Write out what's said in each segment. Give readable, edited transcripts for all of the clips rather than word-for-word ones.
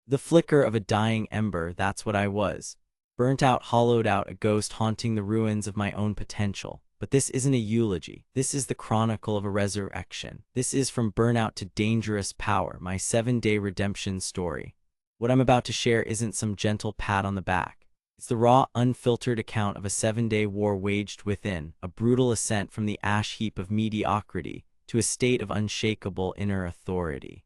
The flicker of a dying ember, that's what I was. Burnt out, hollowed out, a ghost haunting the ruins of my own potential. But this isn't a eulogy. This is the chronicle of a resurrection. This is From Burnout to Dangerous Power, my 7-day redemption story. What I'm about to share isn't some gentle pat on the back. It's the raw, unfiltered account of a 7-day war waged within, a brutal ascent from the ash heap of mediocrity to a state of unshakable inner authority.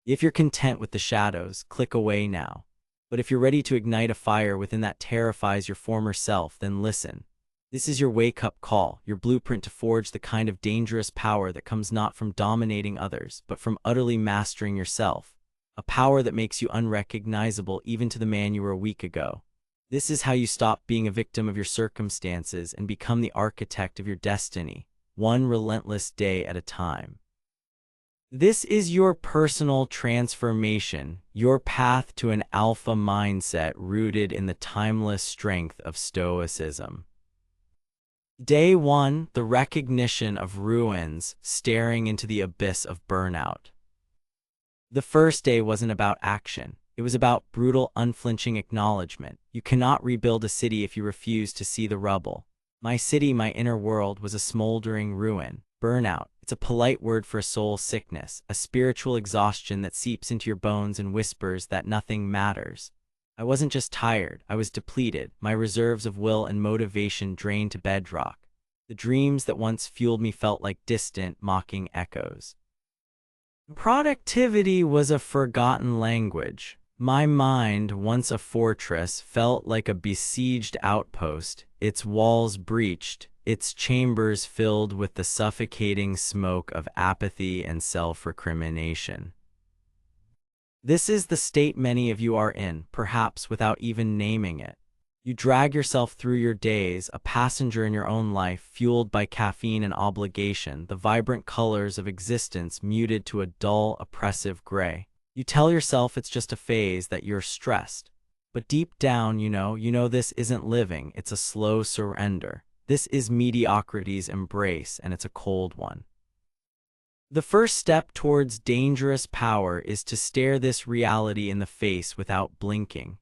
If you're content with the shadows, click away now. But if you're ready to ignite a fire within that terrifies your former self, then listen. This is your wake-up call, your blueprint to forge the kind of dangerous power that comes not from dominating others, but from utterly mastering yourself. A power that makes you unrecognizable even to the man you were a week ago. This is how you stop being a victim of your circumstances and become the architect of your destiny, one relentless day at a time. This is your personal transformation, your path to an alpha mindset rooted in the timeless strength of Stoicism. Day 1, the recognition of ruins, staring into the abyss of burnout. The first day wasn't about action. It was about brutal, unflinching acknowledgement. You cannot rebuild a city if you refuse to see the rubble. My city, my inner world, was a smoldering ruin. Burnout. It's a polite word for a soul sickness, a spiritual exhaustion that seeps into your bones and whispers that nothing matters. I wasn't just tired, I was depleted, my reserves of will and motivation drained to bedrock. The dreams that once fueled me felt like distant, mocking echoes. Productivity was a forgotten language. My mind, once a fortress, felt like a besieged outpost, its walls breached, its chambers filled with the suffocating smoke of apathy and self-recrimination. This is the state many of you are in, perhaps without even naming it. You drag yourself through your days, a passenger in your own life, fueled by caffeine and obligation, the vibrant colors of existence muted to a dull, oppressive gray. You tell yourself it's just a phase, that you're stressed. But deep down, you know this isn't living, it's a slow surrender. This is mediocrity's embrace, and it's a cold one. The first step towards dangerous power is to stare this reality in the face without blinking.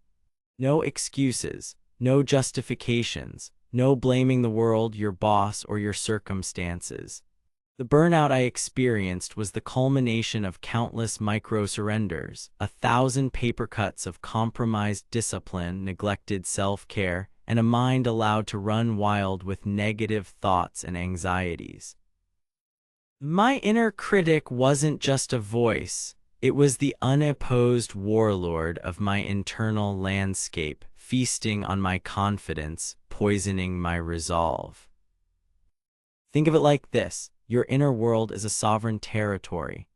No excuses, no justifications, no blaming the world, your boss, or your circumstances. The burnout I experienced was the culmination of countless micro-surrenders, 1,000 paper cuts of compromised discipline, neglected self-care, and a mind allowed to run wild with negative thoughts and anxieties. My inner critic wasn't just a voice, it was the unopposed warlord of my internal landscape, feasting on my confidence, poisoning my resolve. Think of it like this. Your inner world is a sovereign territory.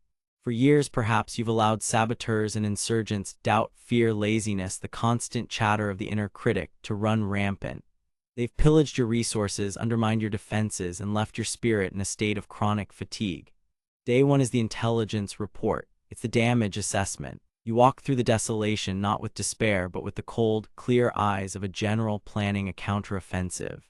For years, perhaps, you've allowed saboteurs and insurgents, doubt, fear, laziness, the constant chatter of the inner critic, to run rampant. They've pillaged your resources, undermined your defenses, and left your spirit in a state of chronic fatigue. Day 1 is the intelligence report. It's the damage assessment. You walk through the desolation not with despair, but with the cold, clear eyes of a general planning a counteroffensive.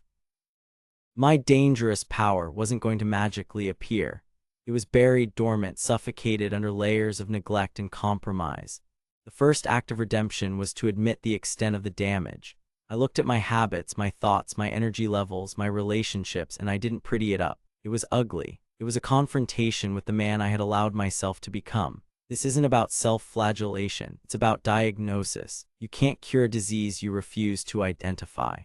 My dangerous power wasn't going to magically appear. It was buried dormant, suffocated under layers of neglect and compromise. The first act of redemption was to admit the extent of the damage. I looked at my habits, my thoughts, my energy levels, my relationships, and I didn't pretty it up. It was ugly. It was a confrontation with the man I had allowed myself to become. This isn't about self-flagellation. It's about diagnosis. You can't cure a disease you refuse to identify.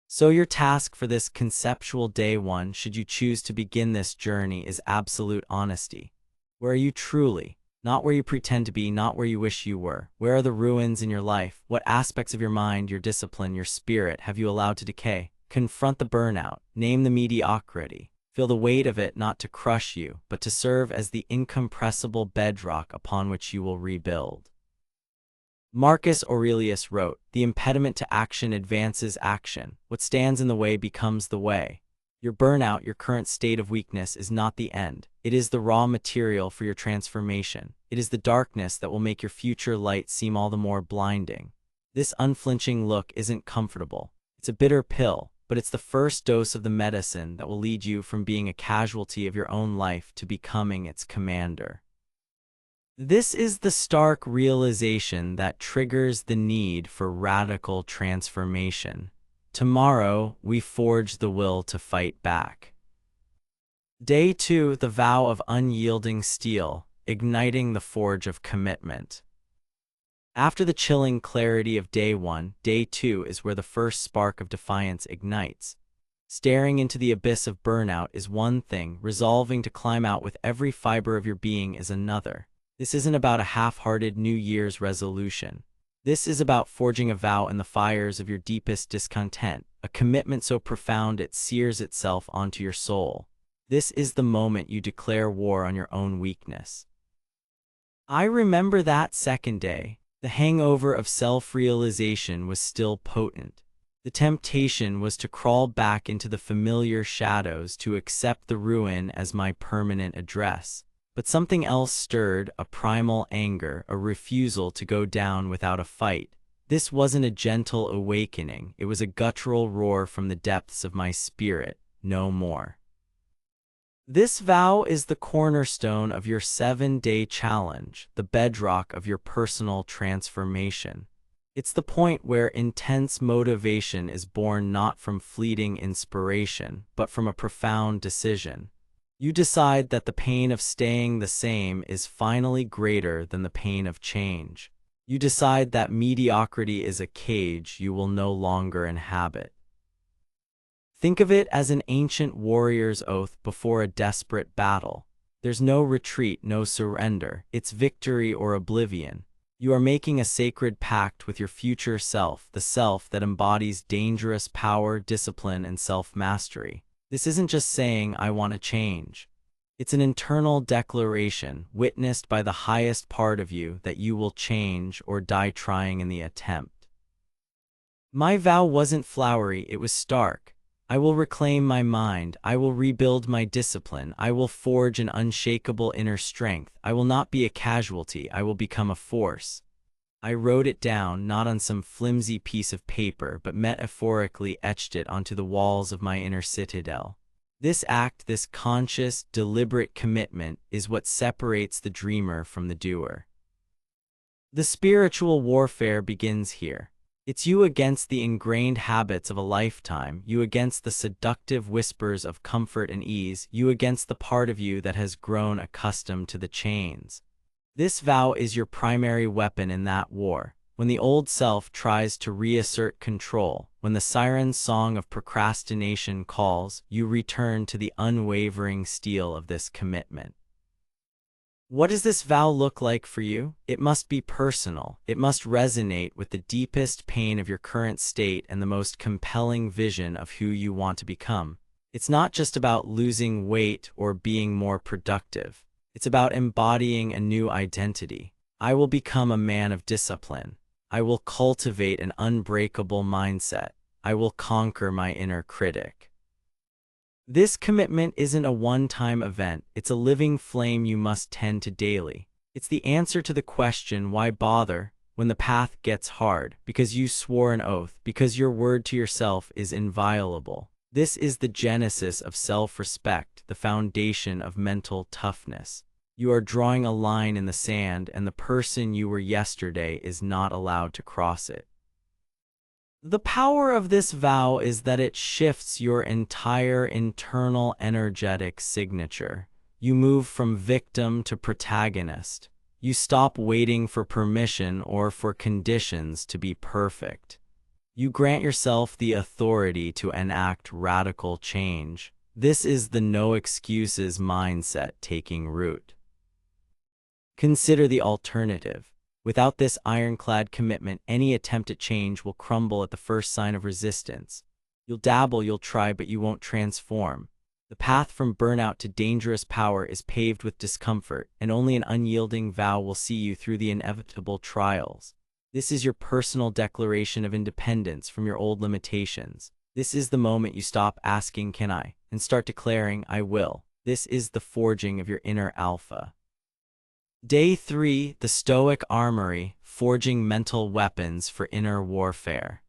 So your task for this conceptual day 1, should you choose to begin this journey, is absolute honesty. Where are you truly? Not where you pretend to be, not where you wish you were. Where are the ruins in your life? What aspects of your mind, your discipline, your spirit have you allowed to decay? Confront the burnout. Name the mediocrity. Feel the weight of it, not to crush you, but to serve as the incompressible bedrock upon which you will rebuild. Marcus Aurelius wrote, "The impediment to action advances action. What stands in the way becomes the way." Your burnout, your current state of weakness, is not the end. It is the raw material for your transformation. It is the darkness that will make your future light seem all the more blinding. This unflinching look isn't comfortable. It's a bitter pill, but it's the first dose of the medicine that will lead you from being a casualty of your own life to becoming its commander. This is the stark realization that triggers the need for radical transformation. Tomorrow, we forge the will to fight back. Day 2, the vow of unyielding steel, igniting the forge of commitment. After the chilling clarity of Day 1, Day 2 is where the first spark of defiance ignites. Staring into the abyss of burnout is one thing, resolving to climb out with every fiber of your being is another. This isn't about a half-hearted New Year's resolution. This is about forging a vow in the fires of your deepest discontent, a commitment so profound it sears itself onto your soul. This is the moment you declare war on your own weakness. I remember that second day. The hangover of self-realization was still potent. The temptation was to crawl back into the familiar shadows, to accept the ruin as my permanent address. But something else stirred, a primal anger, a refusal to go down without a fight. This wasn't a gentle awakening, it was a guttural roar from the depths of my spirit. No more. This vow is the cornerstone of your 7-day challenge, the bedrock of your personal transformation. It's the point where intense motivation is born not from fleeting inspiration, but from a profound decision. You decide that the pain of staying the same is finally greater than the pain of change. You decide that mediocrity is a cage you will no longer inhabit. Think of it as an ancient warrior's oath before a desperate battle. There's no retreat, no surrender. It's victory or oblivion. You are making a sacred pact with your future self, the self that embodies dangerous power, discipline, and self-mastery. This isn't just saying, "I want to change." It's an internal declaration, witnessed by the highest part of you, that you will change or die trying in the attempt. My vow wasn't flowery, it was stark. I will reclaim my mind, I will rebuild my discipline, I will forge an unshakable inner strength, I will not be a casualty, I will become a force. I wrote it down, not on some flimsy piece of paper, but metaphorically etched it onto the walls of my inner citadel. This act, this conscious, deliberate commitment, is what separates the dreamer from the doer. The spiritual warfare begins here. It's you against the ingrained habits of a lifetime, you against the seductive whispers of comfort and ease, you against the part of you that has grown accustomed to the chains. This vow is your primary weapon in that war. When the old self tries to reassert control, when the siren song of procrastination calls, you return to the unwavering steel of this commitment. What does this vow look like for you? It must be personal. It must resonate with the deepest pain of your current state and the most compelling vision of who you want to become. It's not just about losing weight or being more productive. It's about embodying a new identity. I will become a man of discipline. I will cultivate an unbreakable mindset. I will conquer my inner critic. This commitment isn't a one-time event, it's a living flame you must tend to daily. It's the answer to the question, why bother, when the path gets hard, because you swore an oath, because your word to yourself is inviolable. This is the genesis of self-respect, the foundation of mental toughness. You are drawing a line in the sand, and the person you were yesterday is not allowed to cross it. The power of this vow is that it shifts your entire internal energetic signature. You move from victim to protagonist. You stop waiting for permission or for conditions to be perfect. You grant yourself the authority to enact radical change. This is the no excuses mindset taking root. Consider the alternative. Without this ironclad commitment, any attempt at change will crumble at the first sign of resistance. You'll dabble, you'll try, but you won't transform. The path from burnout to dangerous power is paved with discomfort, and only an unyielding vow will see you through the inevitable trials. This is your personal declaration of independence from your old limitations. This is the moment you stop asking, "Can I?" and start declaring, "I will." This is the forging of your inner alpha. Day 3, the Stoic Armory, forging mental weapons for inner warfare.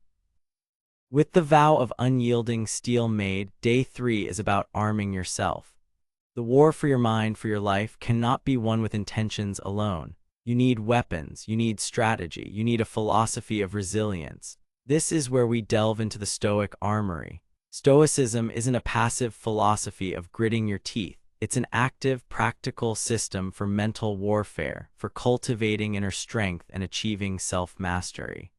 With the vow of unyielding steel made, Day 3 is about arming yourself. The war for your mind, for your life, cannot be won with intentions alone. You need weapons, you need strategy, you need a philosophy of resilience. This is where we delve into the Stoic armory. Stoicism isn't a passive philosophy of gritting your teeth. It's an active, practical system for mental warfare, for cultivating inner strength and achieving self-mastery.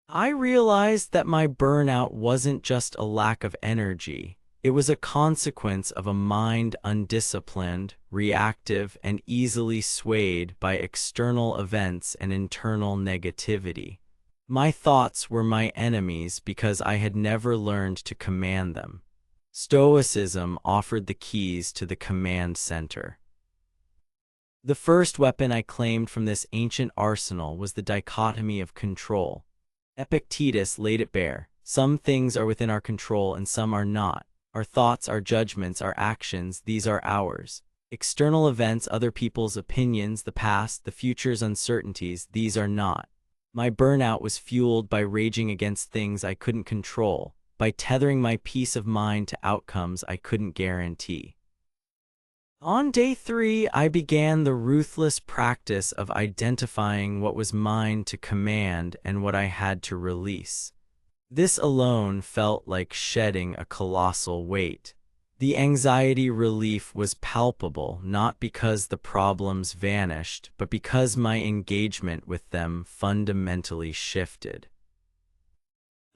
I realized that my burnout wasn't just a lack of energy. It was a consequence of a mind undisciplined, reactive, and easily swayed by external events and internal negativity. My thoughts were my enemies because I had never learned to command them. Stoicism offered the keys to the command center. The first weapon I claimed from this ancient arsenal was the dichotomy of control. Epictetus laid it bare. Some things are within our control and some are not. Our thoughts, our judgments, our actions, these are ours. External events, other people's opinions, the past, the future's uncertainties, these are not. My burnout was fueled by raging against things I couldn't control, by tethering my peace of mind to outcomes I couldn't guarantee. On day 3, I began the ruthless practice of identifying what was mine to command and what I had to release. This alone felt like shedding a colossal weight. The anxiety relief was palpable, not because the problems vanished, but because my engagement with them fundamentally shifted.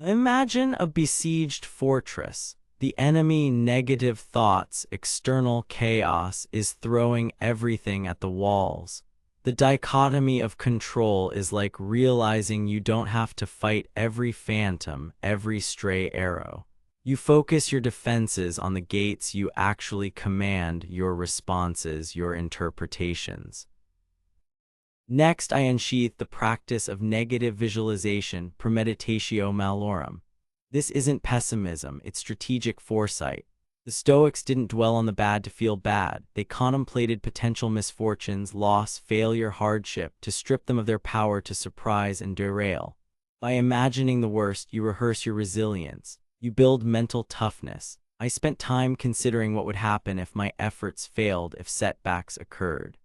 Imagine a besieged fortress. The enemy, negative thoughts, external chaos is throwing everything at the walls. The dichotomy of control is like realizing you don't have to fight every phantom, every stray arrow. You focus your defenses on the gates you actually command, your responses, your interpretations. Next, I unsheathed the practice of negative visualization, premeditatio malorum. This isn't pessimism, it's strategic foresight. The Stoics didn't dwell on the bad to feel bad. They contemplated potential misfortunes, loss, failure, hardship, to strip them of their power to surprise and derail. By imagining the worst, you rehearse your resilience. You build mental toughness. I spent time considering what would happen if my efforts failed, if setbacks occurred.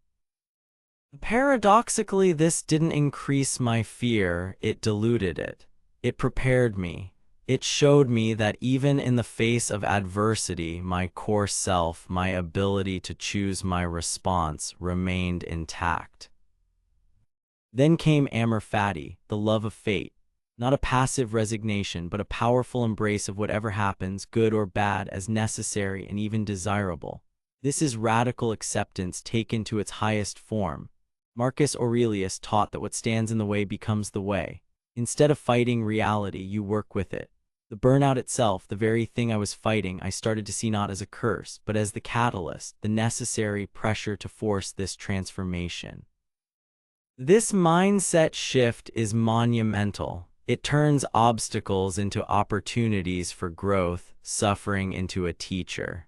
Paradoxically, this didn't increase my fear, it diluted it. It prepared me. It showed me that even in the face of adversity, my core self, my ability to choose my response, remained intact. Then came amor fati, the love of fate. Not a passive resignation, but a powerful embrace of whatever happens, good or bad, as necessary and even desirable. This is radical acceptance taken to its highest form. Marcus Aurelius taught that what stands in the way becomes the way. Instead of fighting reality, you work with it. The burnout itself, the very thing I was fighting, I started to see not as a curse, but as the catalyst, the necessary pressure to force this transformation. This mindset shift is monumental. It turns obstacles into opportunities for growth, suffering into a teacher.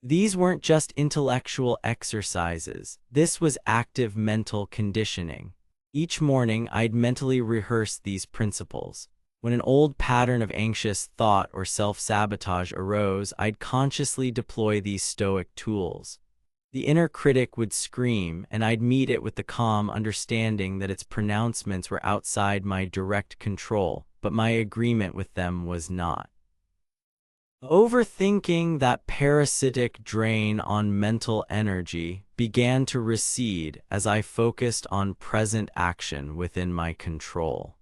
These weren't just intellectual exercises. This was active mental conditioning. Each morning, I'd mentally rehearse these principles. When an old pattern of anxious thought or self-sabotage arose, I'd consciously deploy these Stoic tools. The inner critic would scream, and I'd meet it with the calm understanding that its pronouncements were outside my direct control, but my agreement with them was not. Overthinking, that parasitic drain on mental energy, began to recede as I focused on present action within my control.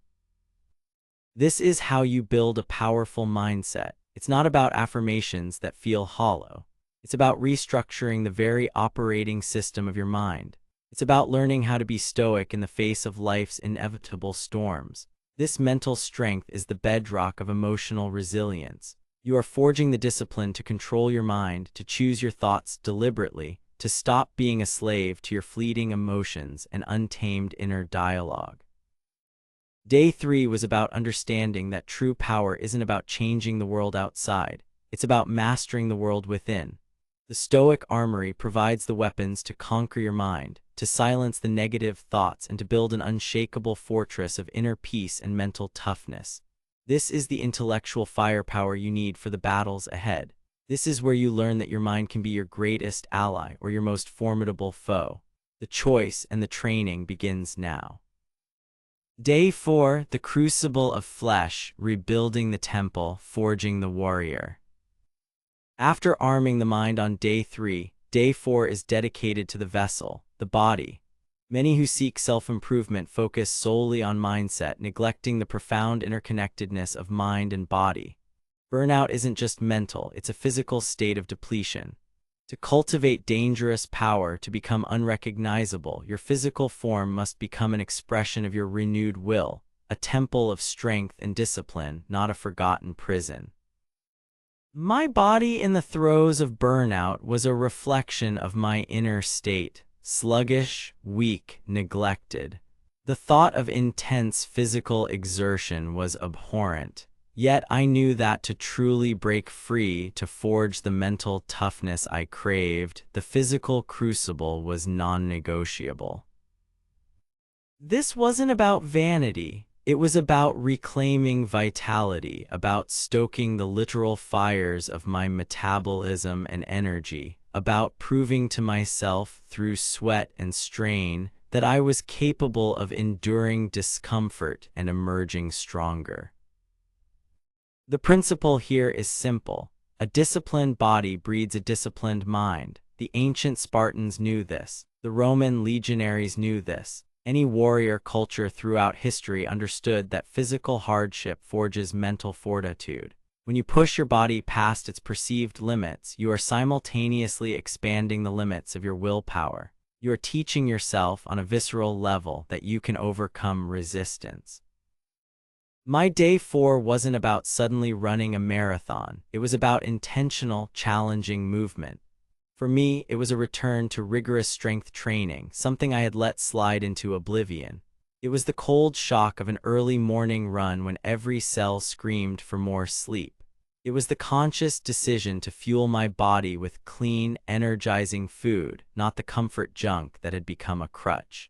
This is how you build a powerful mindset. It's not about affirmations that feel hollow. It's about restructuring the very operating system of your mind. It's about learning how to be stoic in the face of life's inevitable storms. This mental strength is the bedrock of emotional resilience. You are forging the discipline to control your mind, to choose your thoughts deliberately, to stop being a slave to your fleeting emotions and untamed inner dialogue. Day 3 was about understanding that true power isn't about changing the world outside. It's about mastering the world within. The Stoic armory provides the weapons to conquer your mind, to silence the negative thoughts, and to build an unshakable fortress of inner peace and mental toughness. This is the intellectual firepower you need for the battles ahead. This is where you learn that your mind can be your greatest ally or your most formidable foe. The choice and the training begins now. Day 4, the crucible of flesh, rebuilding the temple, forging the warrior. After arming the mind on day 3, day 4 is dedicated to the vessel, the body. Many who seek self-improvement focus solely on mindset, neglecting the profound interconnectedness of mind and body. Burnout isn't just mental, it's a physical state of depletion. To cultivate dangerous power, to become unrecognizable, your physical form must become an expression of your renewed will, a temple of strength and discipline, not a forgotten prison. My body in the throes of burnout was a reflection of my inner state, sluggish, weak, neglected. The thought of intense physical exertion was abhorrent. Yet I knew that to truly break free, to forge the mental toughness I craved, the physical crucible was non-negotiable. This wasn't about vanity. It was about reclaiming vitality, about stoking the literal fires of my metabolism and energy, about proving to myself through sweat and strain that I was capable of enduring discomfort and emerging stronger. The principle here is simple. A disciplined body breeds a disciplined mind. The ancient Spartans knew this. The Roman legionaries knew this. Any warrior culture throughout history understood that physical hardship forges mental fortitude. When you push your body past its perceived limits, you are simultaneously expanding the limits of your willpower. You are teaching yourself on a visceral level that you can overcome resistance. My day 4 wasn't about suddenly running a marathon. It was about intentional, challenging movement. For me, it was a return to rigorous strength training, something I had let slide into oblivion. It was the cold shock of an early morning run when every cell screamed for more sleep. It was the conscious decision to fuel my body with clean, energizing food, not the comfort junk that had become a crutch.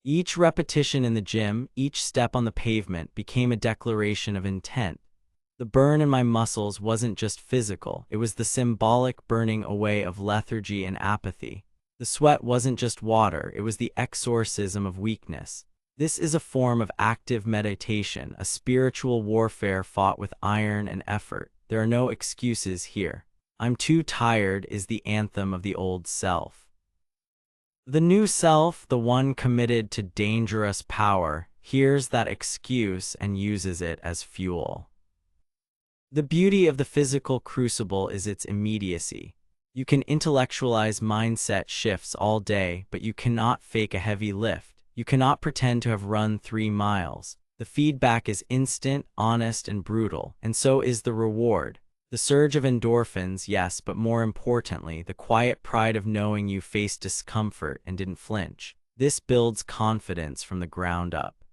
Each repetition in the gym, each step on the pavement became a declaration of intent. The burn in my muscles wasn't just physical, it was the symbolic burning away of lethargy and apathy. The sweat wasn't just water, it was the exorcism of weakness. This is a form of active meditation, a spiritual warfare fought with iron and effort. There are no excuses here. I'm too tired is the anthem of the old self. The new self, the one committed to dangerous power, hears that excuse and uses it as fuel. The beauty of the physical crucible is its immediacy. You can intellectualize mindset shifts all day, but you cannot fake a heavy lift. You cannot pretend to have run 3 miles. The feedback is instant, honest, and brutal, and so is the reward. The surge of endorphins, yes, but more importantly, the quiet pride of knowing you faced discomfort and didn't flinch. This builds confidence from the ground up.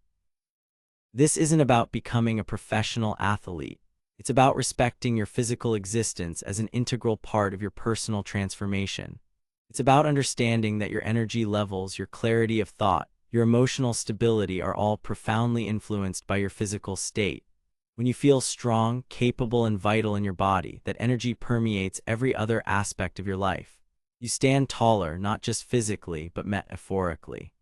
This isn't about becoming a professional athlete. It's about respecting your physical existence as an integral part of your personal transformation. It's about understanding that your energy levels, your clarity of thought, your emotional stability are all profoundly influenced by your physical state. When you feel strong, capable, and vital in your body, that energy permeates every other aspect of your life. You stand taller, not just physically, but metaphorically.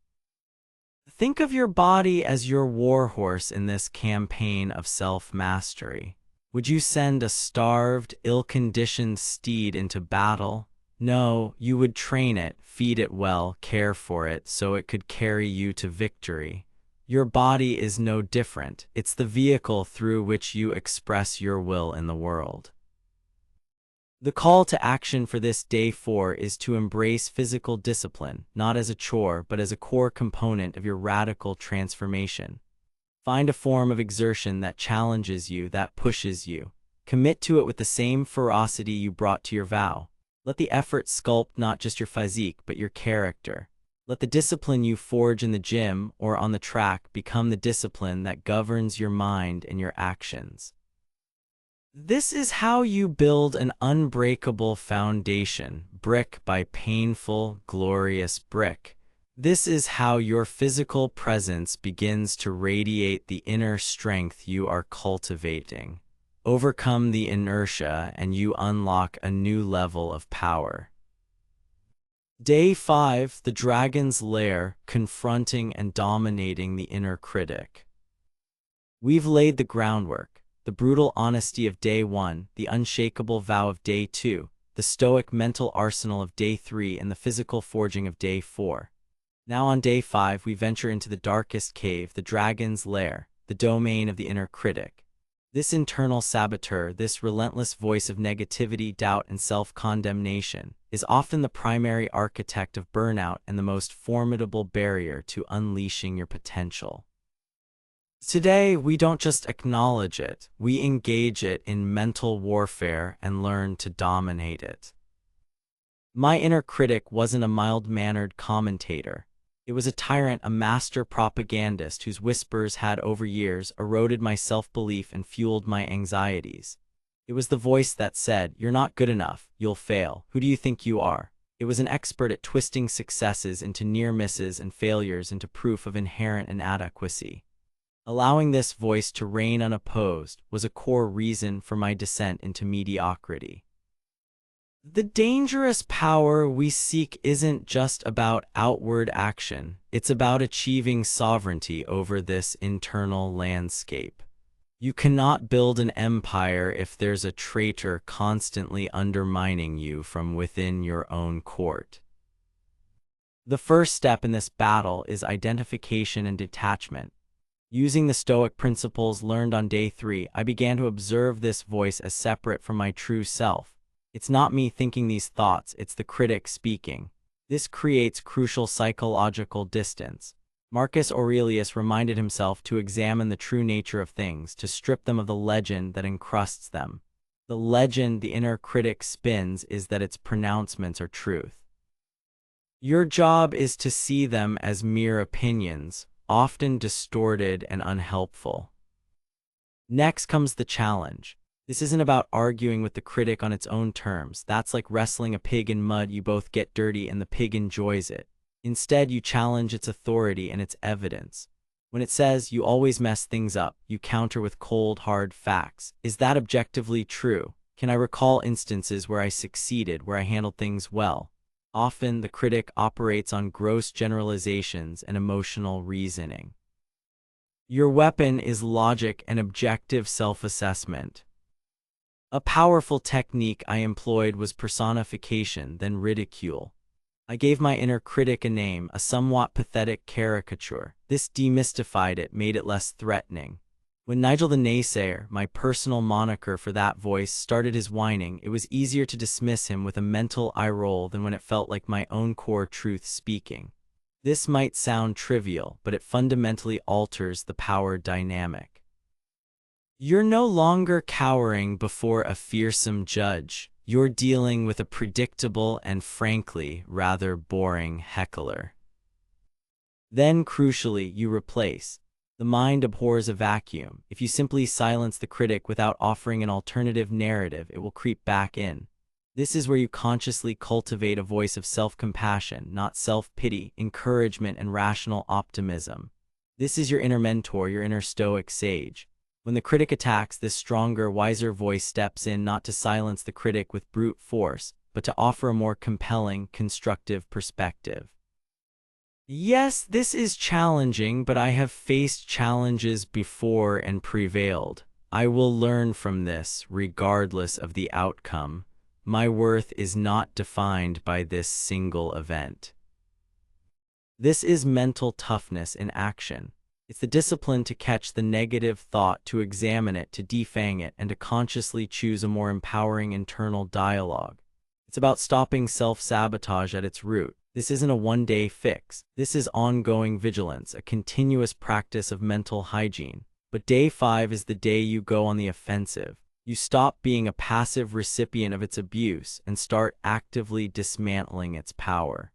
Think of your body as your warhorse in this campaign of self-mastery. Would you send a starved, ill-conditioned steed into battle? No, you would train it, feed it well, care for it so it could carry you to victory. Your body is no different. It's the vehicle through which you express your will in the world. The call to action for this day 4 is to embrace physical discipline, not as a chore, but as a core component of your radical transformation. Find a form of exertion that challenges you, that pushes you. Commit to it with the same ferocity you brought to your vow. Let the effort sculpt not just your physique, but your character. Let the discipline you forge in the gym or on the track become the discipline that governs your mind and your actions. This is how you build an unbreakable foundation, brick by painful, glorious brick. This is how your physical presence begins to radiate the inner strength you are cultivating. Overcome the inertia and you unlock a new level of power. Day 5, the Dragon's Lair, confronting and dominating the inner critic. We've laid the groundwork, the brutal honesty of Day 1, the unshakable vow of Day 2, the stoic mental arsenal of Day 3, and the physical forging of Day 4. Now on Day 5, we venture into the darkest cave, the Dragon's Lair, the domain of the inner critic. This internal saboteur, this relentless voice of negativity, doubt, and self-condemnation, is often the primary architect of burnout and the most formidable barrier to unleashing your potential. Today, we don't just acknowledge it, we engage it in mental warfare and learn to dominate it. My inner critic wasn't a mild-mannered commentator. It was a tyrant, a master propagandist whose whispers had over years eroded my self-belief and fueled my anxieties. It was the voice that said, "You're not good enough, you'll fail, who do you think you are?" It was an expert at twisting successes into near misses and failures into proof of inherent inadequacy. Allowing this voice to reign unopposed was a core reason for my descent into mediocrity. The dangerous power we seek isn't just about outward action, it's about achieving sovereignty over this internal landscape. You cannot build an empire if there's a traitor constantly undermining you from within your own court. The first step in this battle is identification and detachment. Using the Stoic principles learned on Day 3, I began to observe this voice as separate from my true self. It's not me thinking these thoughts, it's the critic speaking. This creates crucial psychological distance. Marcus Aurelius reminded himself to examine the true nature of things, to strip them of the legend that encrusts them. The legend the inner critic spins is that its pronouncements are truth. Your job is to see them as mere opinions, often distorted and unhelpful. Next comes the challenge. This isn't about arguing with the critic on its own terms. That's like wrestling a pig in mud. You both get dirty and the pig enjoys it. Instead, you challenge its authority and its evidence. When it says you always mess things up, you counter with cold, hard facts. Is that objectively true? Can I recall instances where I succeeded, where I handled things well? Often, the critic operates on gross generalizations and emotional reasoning. Your weapon is logic and objective self-assessment. A powerful technique I employed was personification, then ridicule. I gave my inner critic a name, a somewhat pathetic caricature. This demystified it, made it less threatening. When Nigel the Naysayer, my personal moniker for that voice, started his whining, it was easier to dismiss him with a mental eye roll than when it felt like my own core truth speaking. This might sound trivial, but it fundamentally alters the power dynamic. You're no longer cowering before a fearsome judge. You're dealing with a predictable and, frankly, rather boring heckler. Then, crucially, you replace. The mind abhors a vacuum. If you simply silence the critic without offering an alternative narrative, it will creep back in. This is where you consciously cultivate a voice of self-compassion, not self-pity, encouragement, and rational optimism. This is your inner mentor, your inner Stoic sage. When the critic attacks, this stronger, wiser voice steps in, not to silence the critic with brute force, but to offer a more compelling, constructive perspective. Yes, this is challenging, but I have faced challenges before and prevailed. I will learn from this, regardless of the outcome. My worth is not defined by this single event. This is mental toughness in action. It's the discipline to catch the negative thought, to examine it, to defang it, and to consciously choose a more empowering internal dialogue. It's about stopping self-sabotage at its root. This isn't a one-day fix. This is ongoing vigilance, a continuous practice of mental hygiene. But Day 5 is the day you go on the offensive. You stop being a passive recipient of its abuse and start actively dismantling its power.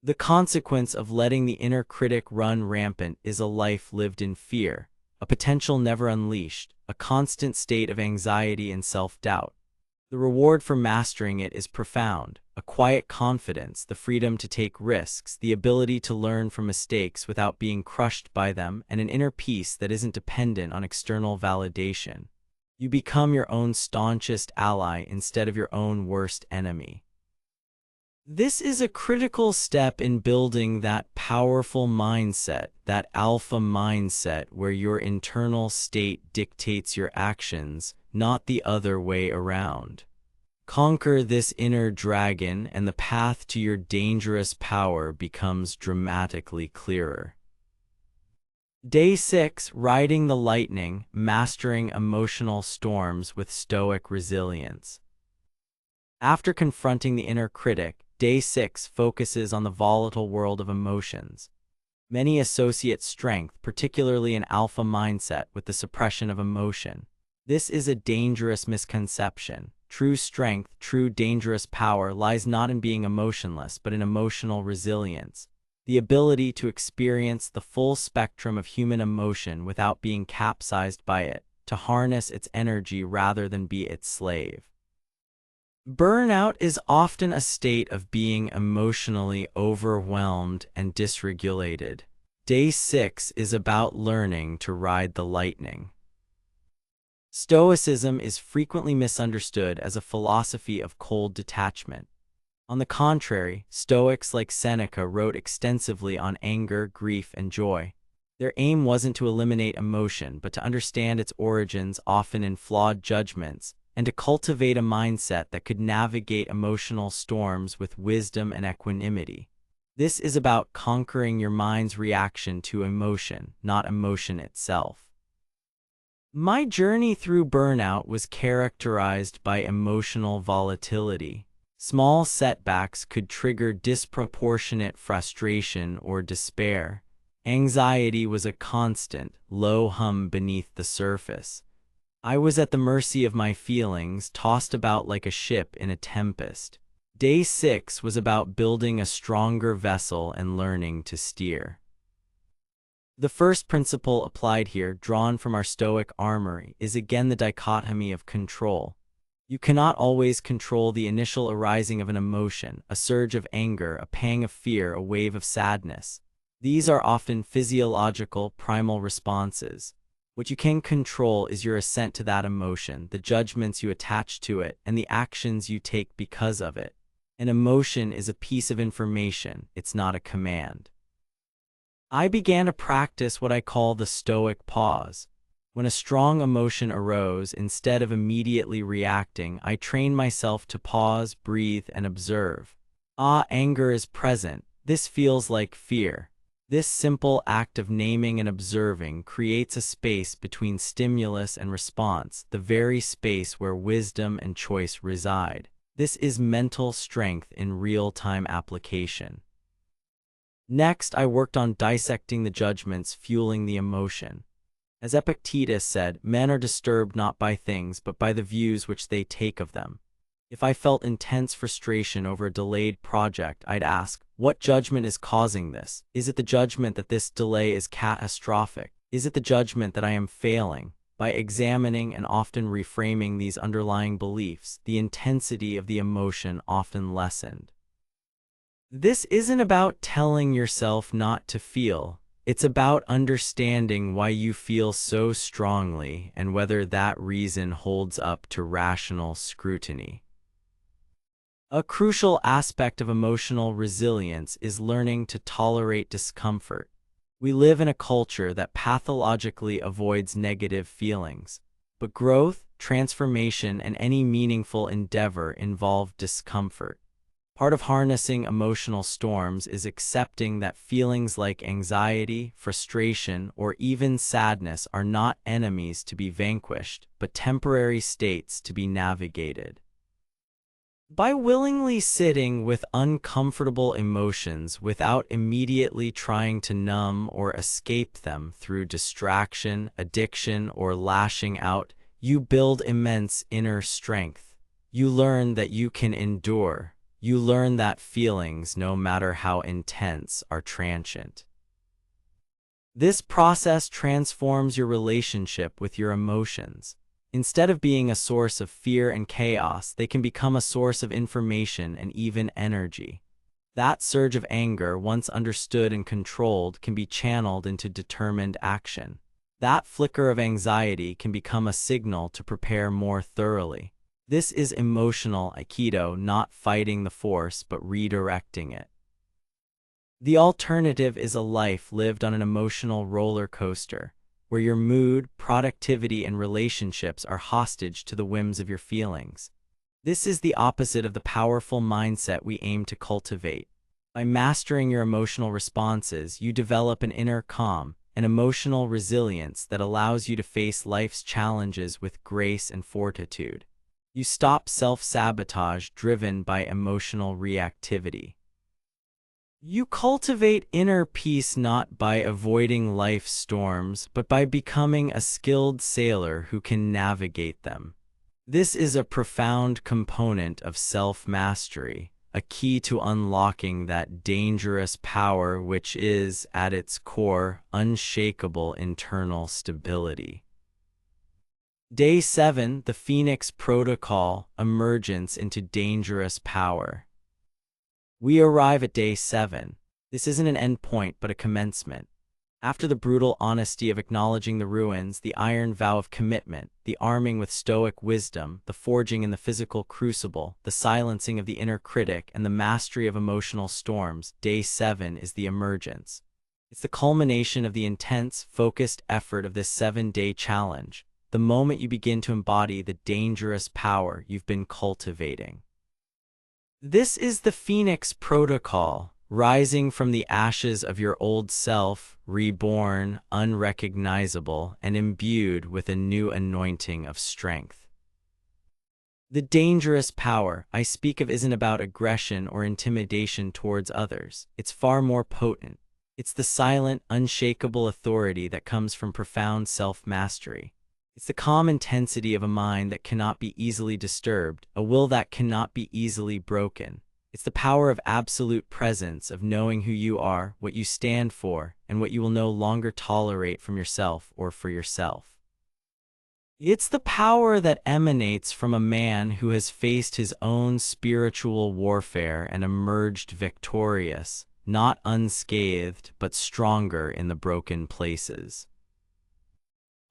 The consequence of letting the inner critic run rampant is a life lived in fear, a potential never unleashed, a constant state of anxiety and self-doubt. The reward for mastering it is profound, a quiet confidence, the freedom to take risks, the ability to learn from mistakes without being crushed by them, and an inner peace that isn't dependent on external validation. You become your own staunchest ally instead of your own worst enemy. This is a critical step in building that powerful mindset, that alpha mindset where your internal state dictates your actions, not the other way around. Conquer this inner dragon, and the path to your dangerous power becomes dramatically clearer. Day 6, Riding the Lightning, Mastering Emotional Storms with Stoic Resilience. After confronting the inner critic, Day 6 focuses on the volatile world of emotions. Many associate strength, particularly an alpha mindset, with the suppression of emotion. This is a dangerous misconception. True strength, true dangerous power lies not in being emotionless, but in emotional resilience. The ability to experience the full spectrum of human emotion without being capsized by it, to harness its energy rather than be its slave. Burnout is often a state of being emotionally overwhelmed and dysregulated. Day 6 is about learning to ride the lightning. Stoicism is frequently misunderstood as a philosophy of cold detachment. On the contrary, Stoics like Seneca wrote extensively on anger, grief, and joy. Their aim wasn't to eliminate emotion, but to understand its origins, often in flawed judgments, and to cultivate a mindset that could navigate emotional storms with wisdom and equanimity. This is about conquering your mind's reaction to emotion, not emotion itself. My journey through burnout was characterized by emotional volatility. Small setbacks could trigger disproportionate frustration or despair. Anxiety was a constant, low hum beneath the surface. I was at the mercy of my feelings, tossed about like a ship in a tempest. Day 6 was about building a stronger vessel and learning to steer. The first principle applied here, drawn from our Stoic armory, is again the dichotomy of control. You cannot always control the initial arising of an emotion, a surge of anger, a pang of fear, a wave of sadness. These are often physiological, primal responses. What you can control is your assent to that emotion, the judgments you attach to it, and the actions you take because of it. An emotion is a piece of information, it's not a command. I began to practice what I call the Stoic pause. When a strong emotion arose, instead of immediately reacting, I trained myself to pause, breathe, and observe. Anger is present. This feels like fear. This simple act of naming and observing creates a space between stimulus and response, the very space where wisdom and choice reside. This is mental strength in real-time application. Next, I worked on dissecting the judgments fueling the emotion. As Epictetus said, men are disturbed not by things but by the views which they take of them. If I felt intense frustration over a delayed project, I'd ask, what judgment is causing this? Is it the judgment that this delay is catastrophic? Is it the judgment that I am failing? By examining and often reframing these underlying beliefs, the intensity of the emotion often lessened. This isn't about telling yourself not to feel. It's about understanding why you feel so strongly and whether that reason holds up to rational scrutiny. A crucial aspect of emotional resilience is learning to tolerate discomfort. We live in a culture that pathologically avoids negative feelings, but growth, transformation, and any meaningful endeavor involve discomfort. Part of harnessing emotional storms is accepting that feelings like anxiety, frustration, or even sadness are not enemies to be vanquished, but temporary states to be navigated. By willingly sitting with uncomfortable emotions without immediately trying to numb or escape them through distraction, addiction, or lashing out, you build immense inner strength. You learn that you can endure. You learn that feelings, no matter how intense, are transient. This process transforms your relationship with your emotions. Instead of being a source of fear and chaos, they can become a source of information and even energy. That surge of anger, once understood and controlled, can be channeled into determined action. That flicker of anxiety can become a signal to prepare more thoroughly. This is emotional Aikido, not fighting the force but redirecting it. The alternative is a life lived on an emotional roller coaster, where your mood, productivity, and relationships are hostage to the whims of your feelings. This is the opposite of the powerful mindset we aim to cultivate. By mastering your emotional responses, you develop an inner calm, an emotional resilience that allows you to face life's challenges with grace and fortitude. You stop self-sabotage driven by emotional reactivity. You cultivate inner peace not by avoiding life's storms, but by becoming a skilled sailor who can navigate them. This is a profound component of self-mastery, a key to unlocking that dangerous power which is, at its core, unshakable internal stability. Day 7, the Phoenix Protocol, Emergence into Dangerous Power. We arrive at day 7. This isn't an end point, but a commencement. After the brutal honesty of acknowledging the ruins, the iron vow of commitment, the arming with stoic wisdom, the forging in the physical crucible, the silencing of the inner critic, and the mastery of emotional storms, day 7 is the emergence. It's the culmination of the intense, focused effort of this 7-day challenge, the moment you begin to embody the dangerous power you've been cultivating. This is the Phoenix Protocol, rising from the ashes of your old self, reborn, unrecognizable, and imbued with a new anointing of strength. The dangerous power I speak of isn't about aggression or intimidation towards others. It's far more potent. It's the silent, unshakable authority that comes from profound self-mastery. It's the calm intensity of a mind that cannot be easily disturbed, a will that cannot be easily broken. It's the power of absolute presence, of knowing who you are, what you stand for, and what you will no longer tolerate from yourself or for yourself. It's the power that emanates from a man who has faced his own spiritual warfare and emerged victorious, not unscathed, but stronger in the broken places.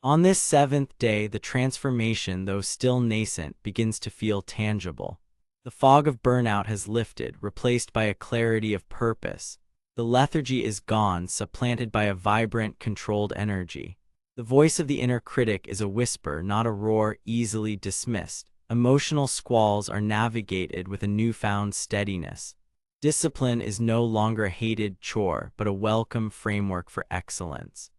On this 7th day, the transformation, though still nascent, begins to feel tangible. The fog of burnout has lifted, replaced by a clarity of purpose. The lethargy is gone, supplanted by a vibrant, controlled energy. The voice of the inner critic is a whisper, not a roar, easily dismissed. Emotional squalls are navigated with a newfound steadiness. Discipline is no longer a hated chore, but a welcome framework for excellence.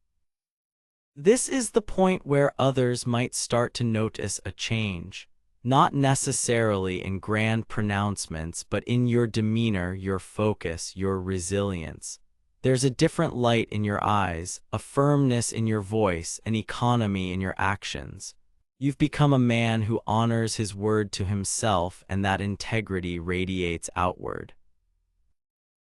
This is the point where others might start to notice a change, not necessarily in grand pronouncements, but in your demeanor, your focus, your resilience. There's a different light in your eyes, a firmness in your voice, an economy in your actions. You've become a man who honors his word to himself, and that integrity radiates outward.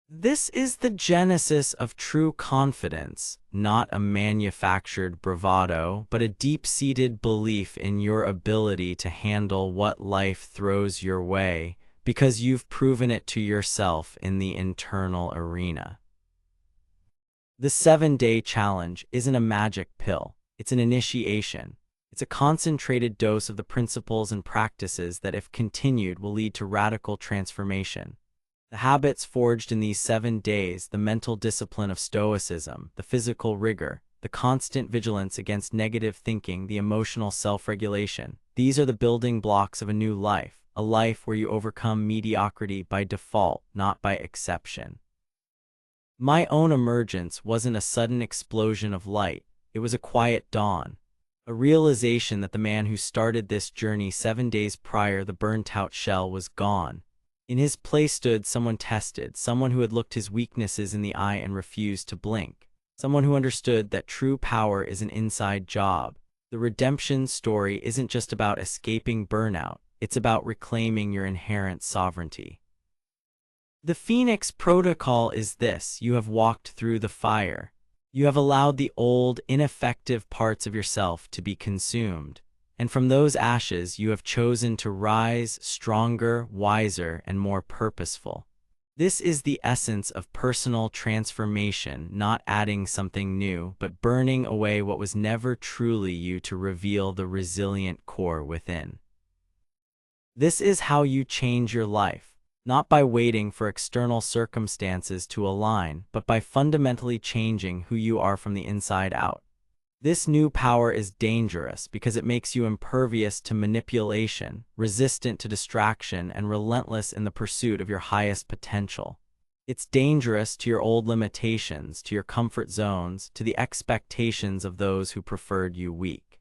This is the genesis of true confidence, not a manufactured bravado, but a deep-seated belief in your ability to handle what life throws your way, because you've proven it to yourself in the internal arena. The 7-day challenge isn't a magic pill, it's an initiation. It's a concentrated dose of the principles and practices that, if continued, will lead to radical transformation. The habits forged in these 7 days, the mental discipline of Stoicism, the physical rigor, the constant vigilance against negative thinking, the emotional self-regulation, these are the building blocks of a new life, a life where you overcome mediocrity by default, not by exception. My own emergence wasn't a sudden explosion of light, it was a quiet dawn, a realization that the man who started this journey 7 days prior, the burnt-out shell, was gone. In his place stood someone tested, someone who had looked his weaknesses in the eye and refused to blink, someone who understood that true power is an inside job. The redemption story isn't just about escaping burnout, it's about reclaiming your inherent sovereignty. The Phoenix Protocol is this: you have walked through the fire. You have allowed the old, ineffective parts of yourself to be consumed. And from those ashes you have chosen to rise stronger, wiser, and more purposeful. This is the essence of personal transformation, not adding something new, but burning away what was never truly you to reveal the resilient core within. This is how you change your life, not by waiting for external circumstances to align, but by fundamentally changing who you are from the inside out. This new power is dangerous because it makes you impervious to manipulation, resistant to distraction, and relentless in the pursuit of your highest potential. It's dangerous to your old limitations, to your comfort zones, to the expectations of those who preferred you weak.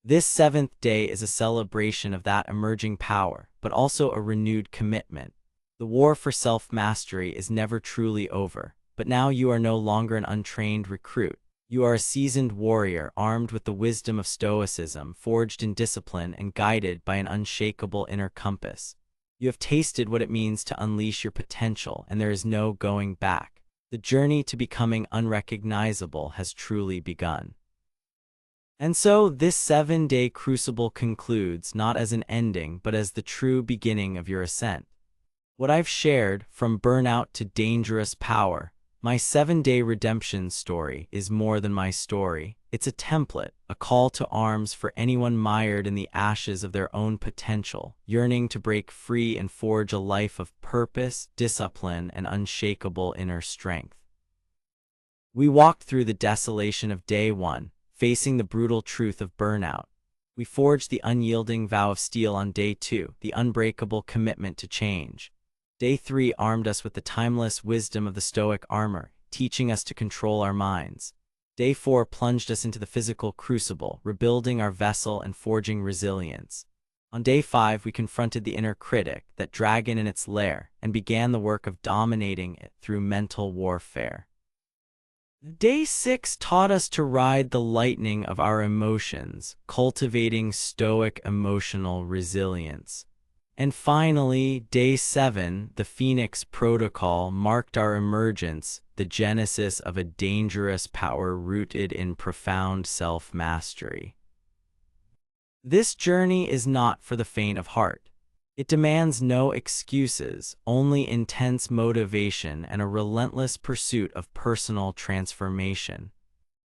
This seventh day is a celebration of that emerging power, but also a renewed commitment. The war for self-mastery is never truly over, but now you are no longer an untrained recruit. You are a seasoned warrior armed with the wisdom of Stoicism, forged in discipline and guided by an unshakable inner compass. You have tasted what it means to unleash your potential, and there is no going back. The journey to becoming unrecognizable has truly begun. And so, this 7-day crucible concludes not as an ending, but as the true beginning of your ascent. What I've shared, from burnout to dangerous power, my 7-day redemption story, is more than my story. It's a template, a call to arms for anyone mired in the ashes of their own potential, yearning to break free and forge a life of purpose, discipline, and unshakable inner strength. We walked through the desolation of day 1, facing the brutal truth of burnout. We forged the unyielding vow of steel on day 2, the unbreakable commitment to change. Day 3 armed us with the timeless wisdom of the Stoic armor, teaching us to control our minds. Day 4 plunged us into the physical crucible, rebuilding our vessel and forging resilience. On day 5, we confronted the inner critic, that dragon in its lair, and began the work of dominating it through mental warfare. Day 6 taught us to ride the lightning of our emotions, cultivating Stoic emotional resilience. And finally, day 7, the Phoenix Protocol, marked our emergence, the genesis of a dangerous power rooted in profound self-mastery. This journey is not for the faint of heart. It demands no excuses, only intense motivation and a relentless pursuit of personal transformation.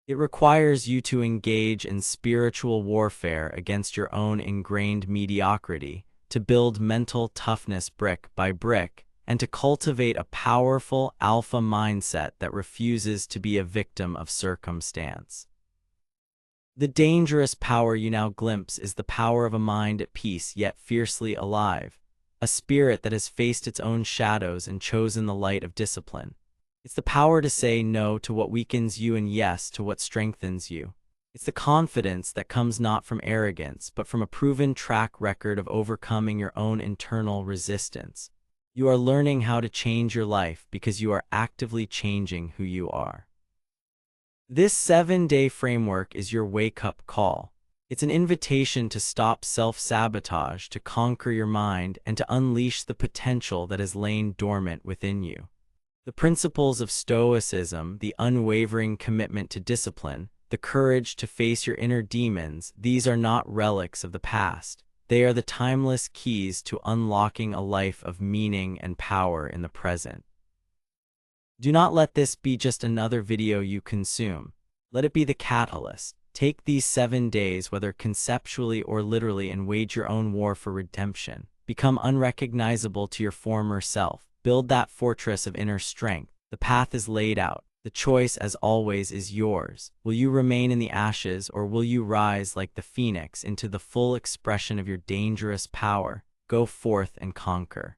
It requires you to engage in spiritual warfare against your own ingrained mediocrity, to build mental toughness brick by brick, and to cultivate a powerful alpha mindset that refuses to be a victim of circumstance. The dangerous power you now glimpse is the power of a mind at peace yet fiercely alive, a spirit that has faced its own shadows and chosen the light of discipline. It's the power to say no to what weakens you and yes to what strengthens you. It's the confidence that comes not from arrogance, but from a proven track record of overcoming your own internal resistance. You are learning how to change your life because you are actively changing who you are. This 7-day framework is your wake-up call. It's an invitation to stop self-sabotage, to conquer your mind, and to unleash the potential that has lain dormant within you. The principles of Stoicism, the unwavering commitment to discipline, the courage to face your inner demons, these are not relics of the past. They are the timeless keys to unlocking a life of meaning and power in the present. Do not let this be just another video you consume. Let it be the catalyst. Take these 7 days, whether conceptually or literally, and wage your own war for redemption. Become unrecognizable to your former self. Build that fortress of inner strength. The path is laid out. The choice, as always, is yours. Will you remain in the ashes, or will you rise like the phoenix into the full expression of your dangerous power? Go forth and conquer.